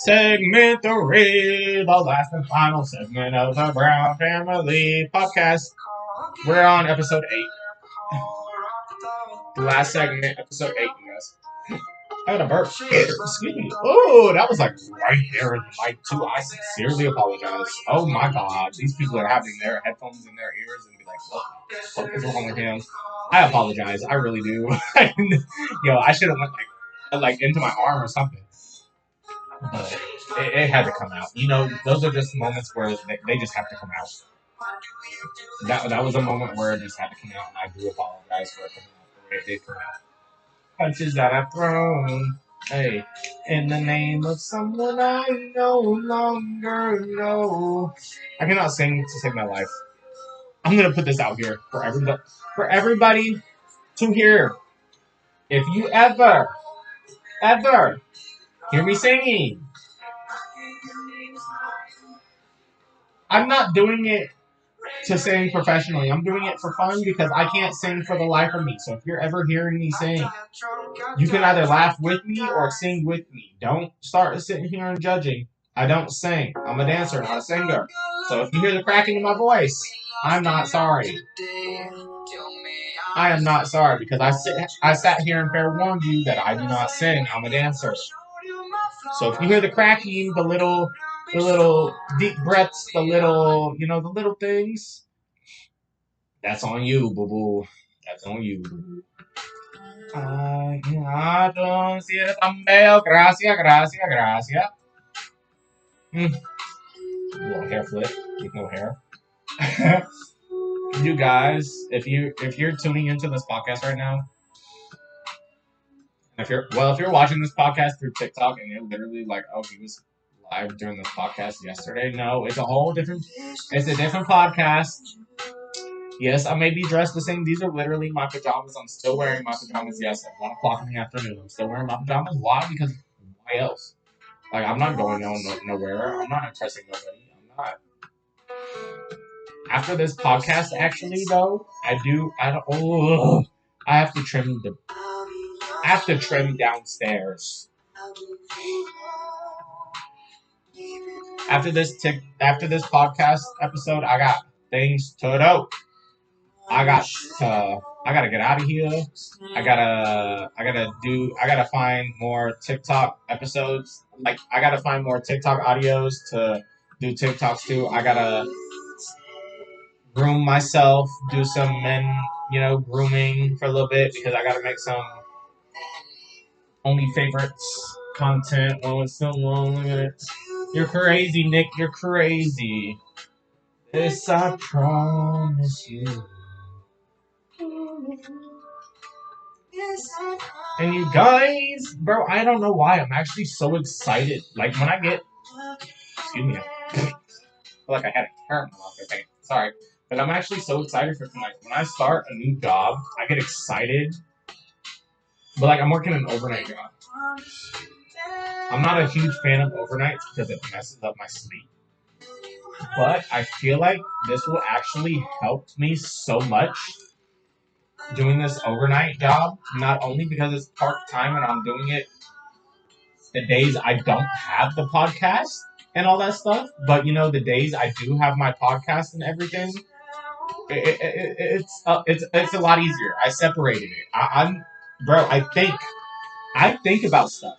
Segment 3, the last and final segment of the Brown Family podcast. We're on episode 8. The last segment, episode 8, you guys. I got a burp. Excuse me. Oh, that was like right there in the mic, too. I sincerely apologize. Oh my god. These people are having their headphones in their ears and be like, what the fuck is wrong with him? I apologize. I really do. Yo, I should have went like into my arm or something. But it had to come out. You know, those are just moments where they just have to come out. That was a moment where it just had to come out, and I do apologize for it coming out the way it did come out. Punches that I've thrown, hey, in the name of someone I no longer know. I cannot sing to save my life. I'm gonna put this out here for everybody to hear. If you ever hear me singing, I'm not doing it to sing professionally. I'm doing it for fun because I can't sing for the life of me. So if you're ever hearing me sing, you can either laugh with me or sing with me. Don't start sitting here and judging. I don't sing. I'm a dancer, not a singer. So if you hear the cracking in my voice, I'm not sorry. I am not sorry because I sat here and fair warned you that I do not sing. I'm a dancer. So if you hear the cracking, the little deep breaths, the little things, that's on you, boo-boo. That's on you, boo-boo. Gracias. Little hair flip with no hair. You guys, if you're tuning into this podcast right now, if you're watching this podcast through TikTok and you're literally like, oh, he was live during this podcast yesterday. No, it's a different podcast. Yes, I may be dressed the same. These are literally my pajamas. I'm still wearing my pajamas. Yes, at 1 o'clock in the afternoon. I'm still wearing my pajamas. Why? Because why else? Like, I'm not going nowhere. I'm not impressing nobody. I'm not. After this podcast, actually, though, I have to trim downstairs. After this podcast episode, I got things to do. I gotta get out of here. I gotta find more TikTok episodes. Like, I gotta find more TikTok audios to do TikToks too. I gotta groom myself, do some men, grooming for a little bit because I gotta make some only favorites content. Oh, it's so long. Look at it. You're crazy, Nick. You're crazy. This I promise you. And you guys, bro, I don't know why. I'm actually so excited. Like, when I get... Excuse me. I feel like I had a caramel off their face. Sorry. But I'm actually so excited for tonight. When I start a new job, I get excited. But, like, I'm working an overnight job. I'm not a huge fan of overnights because it messes up my sleep. But I feel like this will actually help me so much doing this overnight job, not only because it's part-time and I'm doing it the days I don't have the podcast and all that stuff, but the days I do have my podcast and everything, it's a lot easier. I separated it. I think about stuff.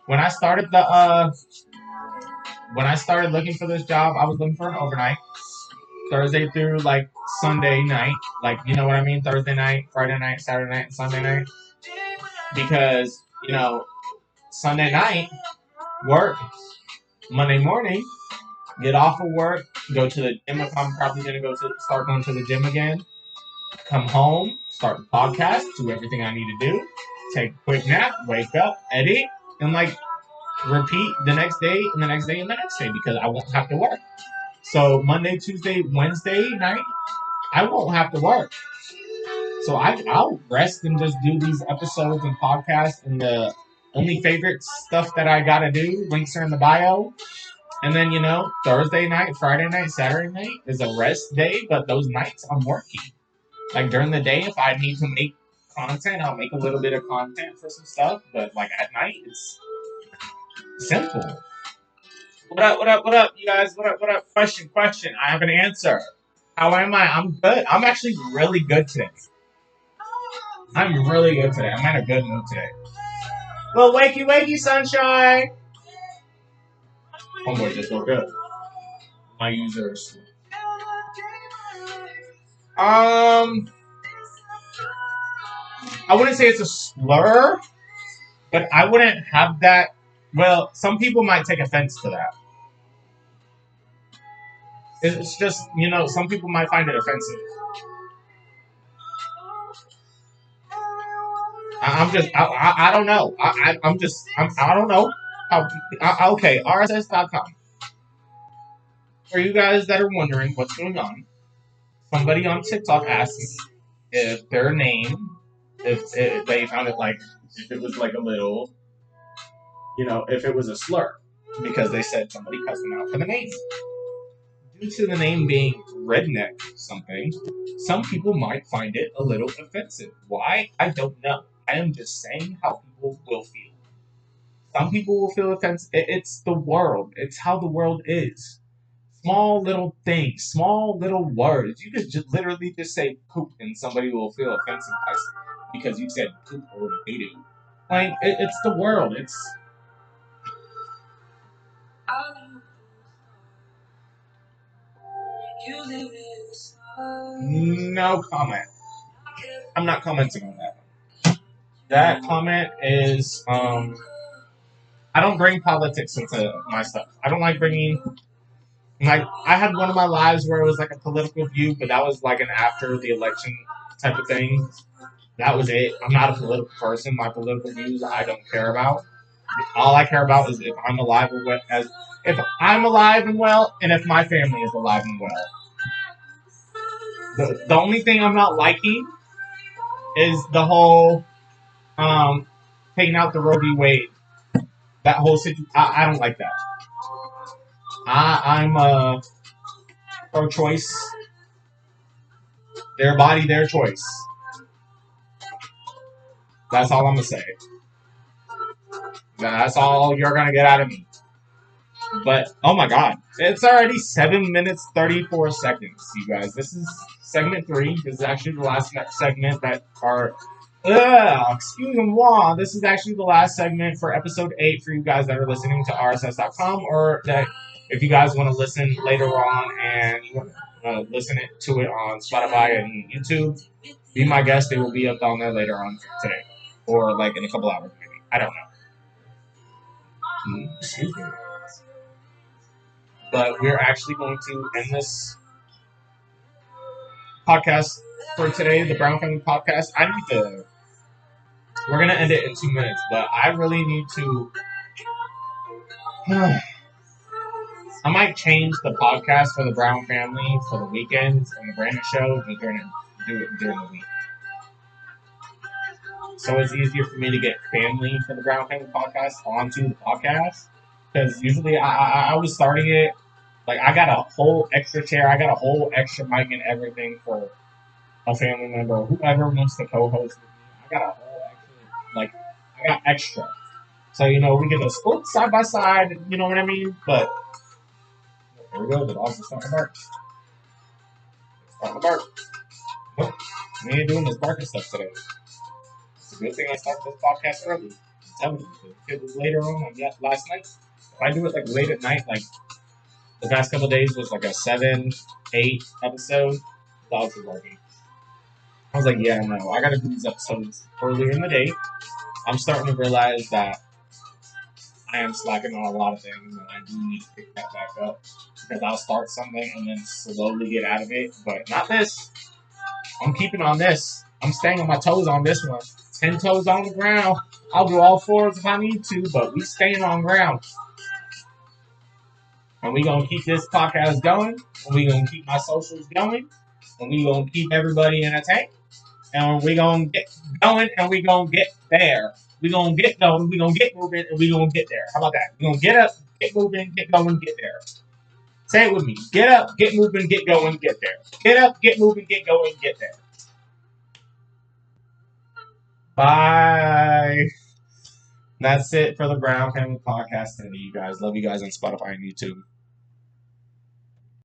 When I started looking for this job, I was looking for an overnight. Thursday through like Sunday night, like, you know what I mean? Thursday night, Friday night, Saturday night, and Sunday night. Because, Sunday night, work. Monday morning, get off of work, go to the gym if I'm probably going to start going to the gym again. Come home, start the podcast, do everything I need to do, take a quick nap, wake up, edit, and like repeat the next day and the next day and the next day because I won't have to work. So Monday, Tuesday, Wednesday night, I won't have to work. So I'll rest and just do these episodes and podcasts and the only favorite stuff that I gotta do. Links are in the bio. And then, Thursday night, Friday night, Saturday night is a rest day, but those nights I'm working. Like, during the day, if I need to make content, I'll make a little bit of content for some stuff. But, like, at night, it's simple. What up, what up, what up, you guys? What up, what up? Question, question. I have an answer. How am I? I'm good. I'm actually really good today. I'm really good today. I'm in a good mood today. Well, wakey, wakey, sunshine. Homeboy just woke up. My users. I wouldn't say it's a slur, but I wouldn't have that. Well, some people might take offense to that. It's just, some people might find it offensive. I don't know. I don't know. Okay, RSS.com. For you guys that are wondering what's going on, somebody on TikTok asked me if their name, if they found it like, if it was like a little, if it was a slur, because they said somebody cussed them out for the name. Due to the name being redneck something, some people might find it a little offensive. Why? I don't know. I am just saying how people will feel. Some people will feel offensive. It's the world. It's how the world is. Small little things, small little words. You could just literally just say poop and somebody will feel offensive because you said poop or doo. Like, it's the world. It's... No comment. I'm not commenting on that. That comment is, I don't bring politics into my stuff. I don't like bringing, like, I had one of my lives where it was like a political view, but that was like an after the election type of thing. That was it. I'm not a political person. My political views I don't care about. All I care about is if I'm alive and well, if I'm alive and well, and if my family is alive and well. The only thing I'm not liking is the whole taking out the Roe v. Wade. That whole situation. I don't like that. I'm pro-choice. Their body, their choice. That's all I'm gonna say. That's all you're gonna get out of me. But oh my god, it's already 7 minutes 34 seconds, you guys. This is segment 3. This is actually the last segment that are. Excuse me, this is actually the last segment for episode 8 for you guys that are listening to RSS.com, or that if you guys want to listen later on and you want to listen to it on Spotify and YouTube, be my guest. It will be up on there later on today, or like in a couple hours maybe. I don't know. Excuse me. But we're actually going to end this podcast for today, the Brown Family Podcast. We're going to end it in 2 minutes, but I really need to... I might change the podcast for the Brown Family for the weekends and the Brandon Show, but do it during the week. So it's easier for me to get family for the Brown Family Podcast onto the podcast. Because usually I was starting it, like I got a whole extra chair, I got a whole extra mic and everything for a family member or whoever wants to co-host with me. I got a whole extra, like, I got extra. So, we get a split side by side, you know what I mean? But, there we go, the dogs are starting to bark. Nope, we ain't doing this barking stuff today. It's a good thing I started this podcast early. I'm telling you, if it was later on last night, if I do it, like, late at night, like, the past couple of days was like a 7, 8 episode, dogs are barking. I was like, yeah, no, I gotta do these episodes earlier in the day. I'm starting to realize that I am slacking on a lot of things, and I do need to pick that back up. Because I'll start something and then slowly get out of it. But not this. I'm keeping on this. I'm staying on my toes on this one. 10 toes on the ground. I'll do all 4s if I need to, but we staying on ground. And we gonna keep this podcast going. And we gonna keep my socials going. And we gonna keep everybody entertained. And we gonna get going, and we gonna get there. We gonna get going, we gonna get moving, and we gonna get there. How about that? We gonna get up, get moving, get going, get there. Say it with me. Get up, get moving, get going, get there. Get up, get moving, get going, get there. Bye. That's it for the Brown Family Podcast today, you guys. Love you guys on Spotify and YouTube.